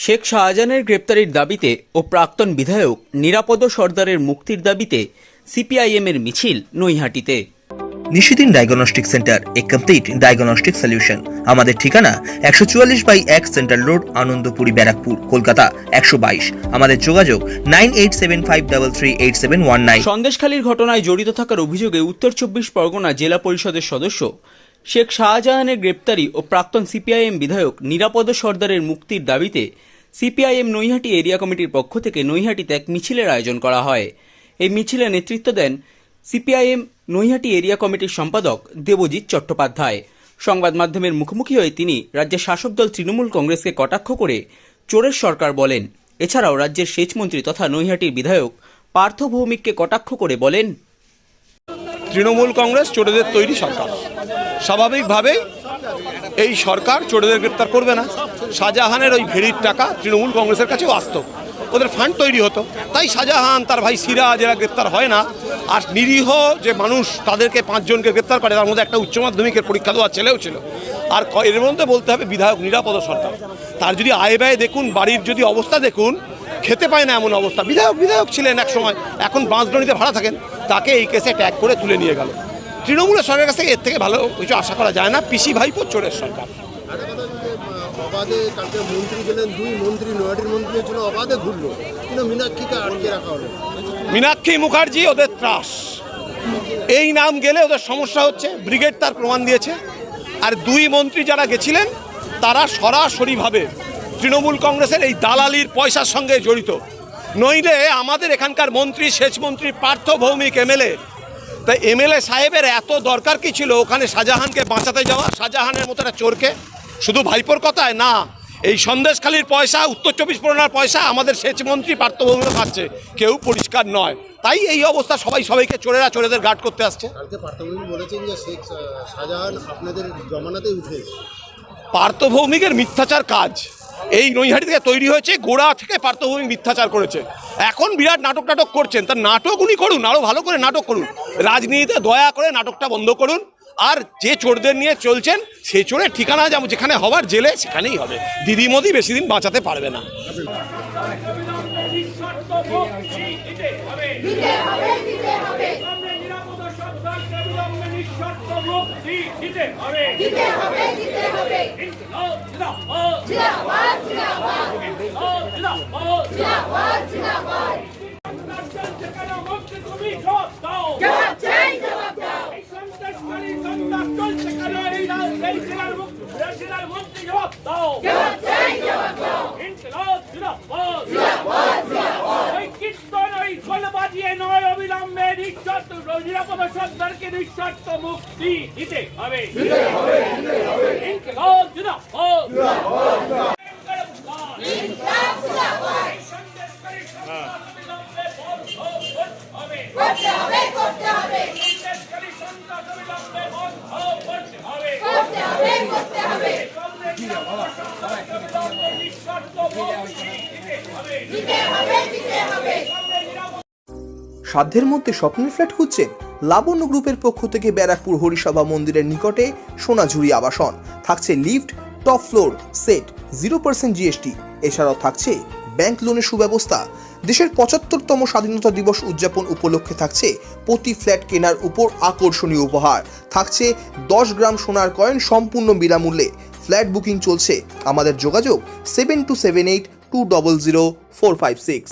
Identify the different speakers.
Speaker 1: শেখ শাহজাহানের গ্রেপ্তারির দাবিতে ও প্রাক্তন বিধায়ক নিরাপদ সর্দারের মুক্তির দাবিতে সিপিআইএমের মিছিল নৈহাটিতে।
Speaker 2: নিশিদিন ডায়াগনস্টিক সেন্টার, এ কমপ্লিট ডায়াগনস্টিক সলিউশন। আমাদের ঠিকানা 144/1 সেন্ট্রাল রোড, আনন্দপুরি, ব্যারাকপুর, কলকাতা 122। আমাদের যোগাযোগ 9875338719।
Speaker 1: সন্দেশখালীর ঘটনায় জড়িত থাকার অভিযোগে উত্তর 24 পরগনা জেলা পরিষদের সদস্য শেখ শাহজাহানের গ্রেপ্তারি ও প্রাক্তন সিপিআইএম বিধায়ক নিরাপদ সর্দারের মুক্তির দাবিতে সিপিআইএম নৈহাটি এরিয়া কমিটির পক্ষ থেকে নৈহাটিতে এক মিছিলের আয়োজন করা হয়। এই মিছিলে নেতৃত্ব দেন সিপিআইএম নৈহাটি এরিয়া কমিটির সম্পাদক দেবজিৎ চট্টোপাধ্যায়। সংবাদ মাধ্যমের মুখোমুখি হয়ে তিনি রাজ্যের শাসক দল তৃণমূল কংগ্রেসকে কটাক্ষ করে চোরের সরকার বলেন। এছাড়াও রাজ্যের সেচমন্ত্রী তথা নৈহাটির বিধায়ক পার্থ ভৌমিককে কটাক্ষ করে বলেন,
Speaker 3: তৃণমূল কংগ্রেস চোরেদের তৈরি সরকার। স্বাভাবিকভাবেই এই সরকার চোরেদের গ্রেপ্তার করবে না। শাহজাহানের ওই ভেড়ির টাকা তৃণমূল কংগ্রেসের কাছেও আসতো, ওদের ফান্ড তৈরি হতো, তাই শাহজাহান, তার ভাই সিরাজ এরা গ্রেপ্তার হয় না। আর নিরীহ যে মানুষ তাদেরকে 5 জনকে গ্রেপ্তার করে, তার মধ্যে একটা উচ্চ মাধ্যমিকের পরীক্ষা দেওয়া ছেলেও ছিল। আর এর মধ্যে বলতে হবে বিধায়ক নিরাপদ সরকার। তার যদি আয় ব্যয় দেখুন, বাড়ির যদি অবস্থা দেখুন, খেতে পায় না এমন অবস্থা। বিধায়ক ছিলেন এক সময়, এখন বাঁশডণিতে ভাড়া থাকেন, তাকে এই কেসে ট্যাগ করে তুলে নিয়ে গেল। তৃণমূলের সরকারের কাছ থেকে এর থেকে ভালো কিছু আশা করা যায় না। পিসি ভাইপো চোরের সরকার।
Speaker 4: অবাধে কালকে মন্ত্রী গেলেন, 2 মন্ত্রী নৈহাটির মন্ত্রী ছিল, অবাধে ঘুরলো, কিন্তু মীনাক্ষীকে আটকে রাখা হলো।
Speaker 3: মীনাক্ষী মুখার্জি ওদের ত্রাস, এই নাম গেলে ওদের সমস্যা হচ্ছে। ব্রিগেড তার প্রমাণ দিয়েছে। আর 2 মন্ত্রী যারা গেছিলেন তারা সরাসরিভাবে তৃণমূল কংগ্রেসের এই দালালির পয়সার সঙ্গে জড়িত। নইলে আমাদের এখানকার মন্ত্রী, সেচমন্ত্রী পার্থ ভৌমিক এমএলএ, তাই এমএলএ সাহেবের এত দরকার কি ছিল ওখানে শাহজাহানকে বাঁচাতে যাওয়া? শাহজাহানের মতো একটা চোরকে শুধু ভাইপোর কথায় না, এই সন্দেশখালীর পয়সা, উত্তর 24 পরগনার পয়সা আমাদের সেচমন্ত্রী পার্থ ভৌমিক খাচ্ছে, কেউ পরিষ্কার নয়। তাই এই অবস্থা, সবাইকে চোরেদের গার্ড করতে আসছে।
Speaker 4: কালকে পার্থ ভৌমিক বলেছেন যে শেখ শাহজাহান আপনাদের জমানাতেই উঠে।
Speaker 3: পার্থ ভৌমিকের মিথ্যাচার কাজ এই নৈহাটি থেকে তৈরি হয়েছে। গোড়া থেকে পার্থ ভৌমিক মিথ্যাচার করেছে। এখন বিরাট নাটক করছেন, তার নাটক উনি করুন, আরও ভালো করে নাটক করুন। রাজনীতিতে দয়া করে নাটকটা বন্ধ করুন। আর যে চোরদের নিয়ে চলছেন, সেই চোরের ঠিকানা যেখানে হবার জেলে সেখানেই হবে। দিদি মোদি বেশি দিন বাঁচাতে পারবে না।
Speaker 5: নিরাপদ সরকারকে নিঃশর্ত মুক্তি দিতে হবে।
Speaker 6: সাধ্যের মধ্যে স্বপ্নের ফ্ল্যাট খুঁজছেন? লাবণ্য গ্রুপের পক্ষ থেকে ব্যারাকপুর হরিসভা মন্দিরের নিকটে সোনাঝুরি আবাসন। থাকছে lift, top floor, set, 0% GST। এছাড়াও থাকছে ব্যাংক লোনের সুব্যবস্থা। দেশের 75তম স্বাধীনতা দিবস উদযাপন উপলক্ষে থাকছে প্রতি ফ্ল্যাট কেনার উপর আকর্ষণীয় উপহার। থাকছে 10 গ্রাম সোনার কয়েন সম্পূর্ণ বিনামূল্যে। ফ্ল্যাট বুকিং চলছে। আমাদের যোগাযোগ 7278200456।